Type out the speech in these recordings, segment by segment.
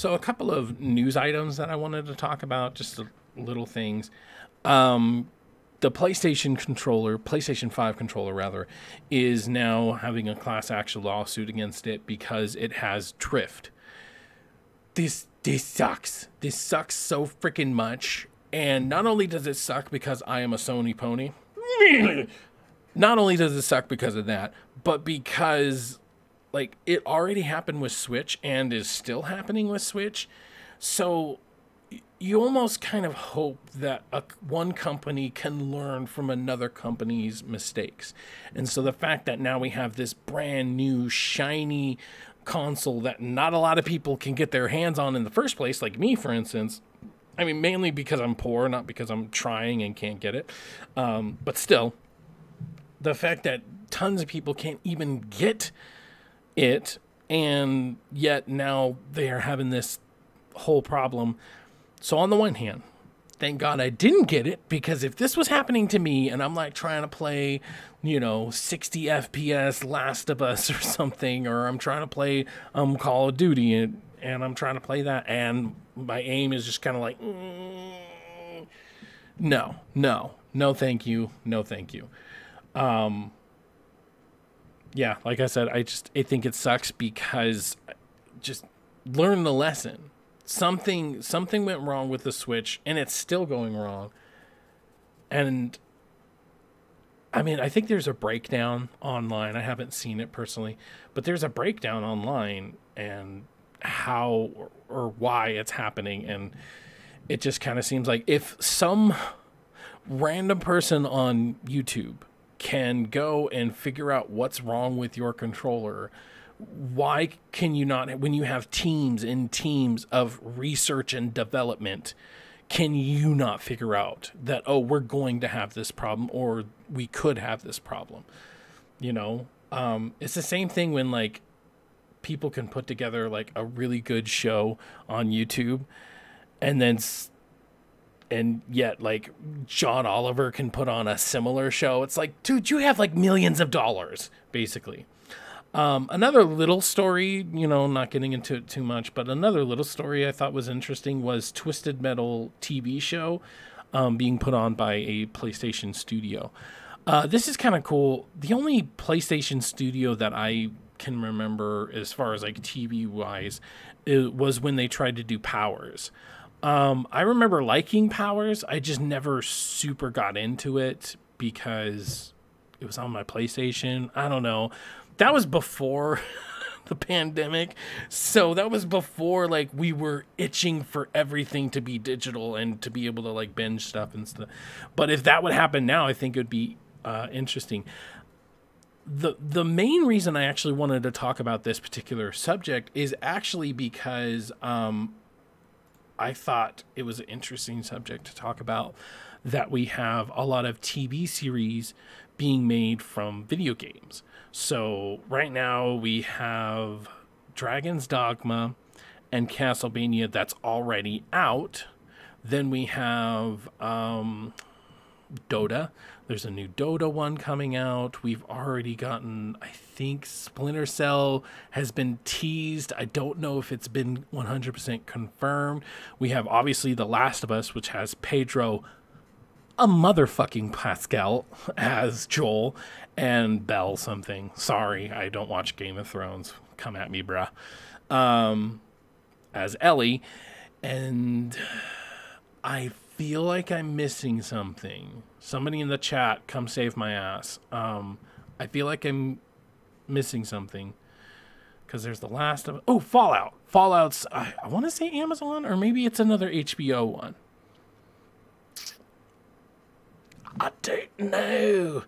So a couple of news items that I wanted to talk about, just little things. Um, the PlayStation 5 controller rather, is now having a class action lawsuit against it because it has drift. This sucks. This sucks so freaking much. And not only does it suck because I am a Sony pony, not only does it suck because of that, but because like it already happened with Switch and is still happening with Switch. So you almost kind of hope that one company can learn from another company's mistakes. And so the fact that now we have this brand new shiny console that not a lot of people can get their hands on in the first place, like me, for instance. I mean, mainly because I'm poor, not because I'm trying and can't get it. But still, the fact that tons of people can't even get it, and yet now they are having this whole problem. So on the one hand, thank God I didn't get it, because if this was happening to me and I'm like trying to play, 60 FPS Last of Us or something, or I'm trying to play Call of Duty and I'm trying to play that and my aim is just kind of like, no, thank you. No, thank you. Yeah, like I said, I think it sucks because just learn the lesson. Something went wrong with the Switch, and it's still going wrong. And I mean, I think there's a breakdown online. I haven't seen it personally, but there's a breakdown online and how or why it's happening. And it just kind of seems like if some random person on YouTube can go and figure out what's wrong with your controller, why can you not, when you have teams and teams of research and development, can you not figure out that, oh, we're going to have this problem, or we could have this problem? It's the same thing when like people can put together like a really good show on YouTube, and yet like John Oliver can put on a similar show. It's like, dude, you have like millions of dollars, basically. Another little story, not getting into it too much, but another little story I thought was interesting was Twisted Metal TV show being put on by a PlayStation studio. This is kind of cool. The only PlayStation studio that I can remember as far as like TV wise, it was when they tried to do Powers. I remember liking Powers. I just never super got into it because it was on my PlayStation. I don't know. That was before the pandemic. So that was before like we were itching for everything to be digital and to be able to like binge stuff and stuff. But if that would happen now, I think it would be interesting. The main reason I actually wanted to talk about this particular subject is actually because I thought it was an interesting subject to talk about, that we have a lot of TV series being made from video games. So right now we have Dragon's Dogma and Castlevania that's already out. Then we have Dota. There's a new Dota one coming out. We've already gotten, I think Splinter Cell has been teased. I don't know if it's been 100% confirmed. We have obviously The Last of Us, which has Pedro, a motherfucking Pascal, as Joel, and Belle something. Sorry, I don't watch Game of Thrones. Come at me, bruh. As Ellie. And I feel like I'm missing something. Somebody in the chat, come save my ass. I feel like I'm missing something. Because there's The Last of... Oh, Fallout. Fallout's... I want to say Amazon, or maybe it's another HBO one. I don't know.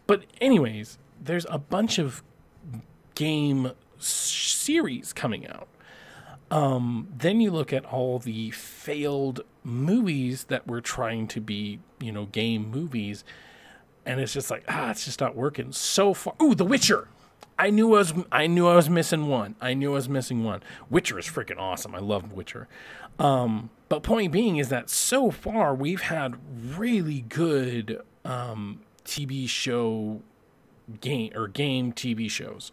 But anyways, there's a bunch of game series coming out. Then you look at all the failed movies that were trying to be, game movies. And it's just like, it's just not working so far. Ooh, The Witcher. I knew I was missing one. Witcher is freaking awesome. I love Witcher. But point being is that so far we've had really good TV show game TV shows.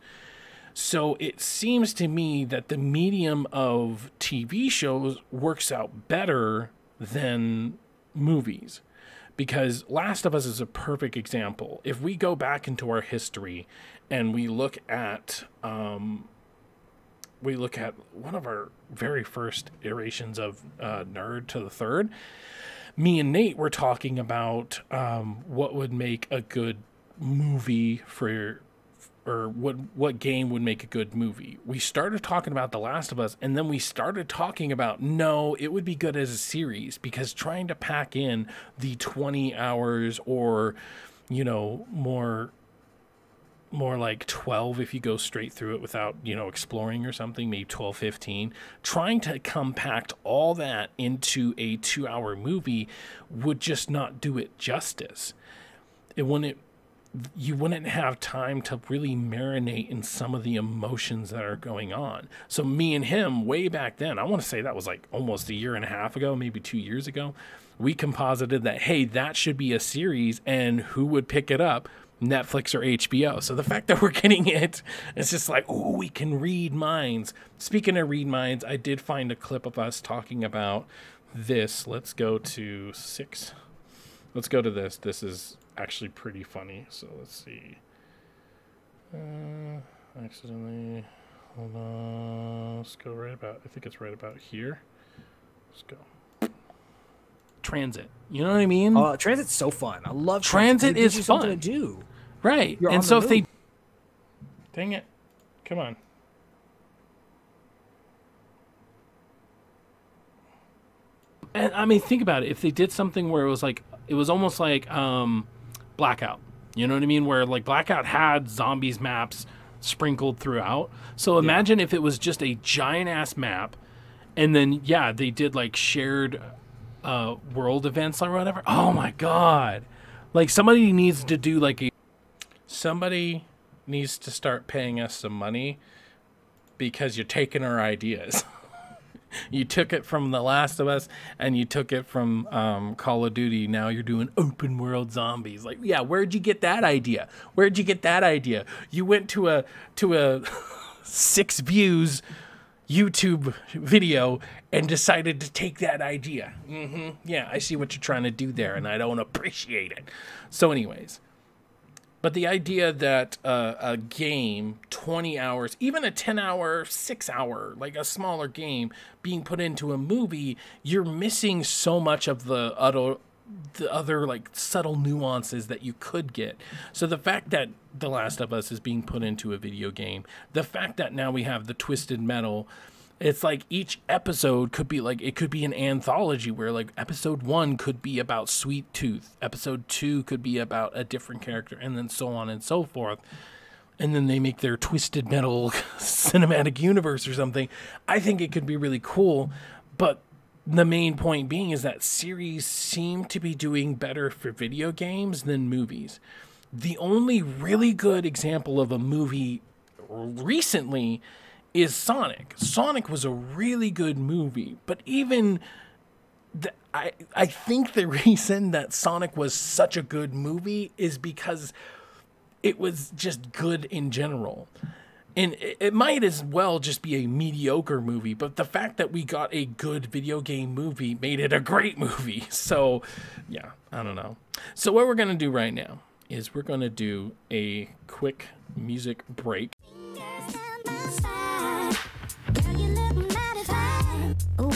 So it seems to me that the medium of TV shows works out better than movies, because Last of Us is a perfect example. If we go back into our history and we look at one of our very first iterations of Nerd to the Third, me and Nate were talking about what would make a good movie or what game would make a good movie. We started talking about The Last of Us, and then we started talking about, no, it would be good as a series, because trying to pack in the 20 hours or, you know, more like 12 if you go straight through it without, you know, exploring or something, maybe 12, 15. Trying to compact all that into a 2-hour movie would just not do it justice. You wouldn't have time to really marinate in some of the emotions that are going on. So me and him, way back then, I want to say that was like almost a year and a half ago, maybe 2 years ago, we composited that, hey, that should be a series, and who would pick it up? Netflix or HBO. So the fact that we're getting it, it's just like, oh, we can read minds. Speaking of read minds, I did find a clip of us talking about this. Let's go to 6. Let's go to this. This is actually pretty funny. So let's see. Accidentally. Hold on. Let's go right about, I think it's right about here. Let's go. Transit. You know what I mean? Transit's so fun. I love Transit. Is fun. Something to do. Right. You're and so if move. they, dang it. Come on. And I mean, think about it. If they did something where it was like, it was almost like Blackout. You know what I mean? Where like Blackout had zombies maps sprinkled throughout. So imagine if it was just a giant ass map, and then they did like shared world events or whatever. Oh my god! Like somebody needs to start paying us some money, because you're taking our ideas. You took it from The Last of Us, and you took it from Call of Duty. Now you're doing open world zombies. Like, yeah, where'd you get that idea? Where'd you get that idea? You went to a 6 views YouTube video and decided to take that idea. Yeah, I see what you're trying to do there, and I don't appreciate it. So anyways, but the idea that a game, 20 hours, even a 10-hour, 6-hour, like a smaller game being put into a movie, you're missing so much of the other like subtle nuances that you could get. So the fact that The Last of Us is being put into a video game, the fact that now we have the Twisted Metal, it's like each episode could be like, it could be an anthology where like episode 1 could be about Sweet Tooth, episode 2 could be about a different character, and then so on and so forth. And then they make their Twisted Metal cinematic universe or something. I think it could be really cool, but the main point being is that series seem to be doing better for video games than movies. The only really good example of a movie recently is Sonic. Sonic was a really good movie, but even I think the reason that Sonic was such a good movie is because it was just good in general. And it might as well just be a mediocre movie, but the fact that we got a good video game movie made it a great movie. So, yeah, I don't know. So what we're going to do right now is we're going to do a quick music break. Oh,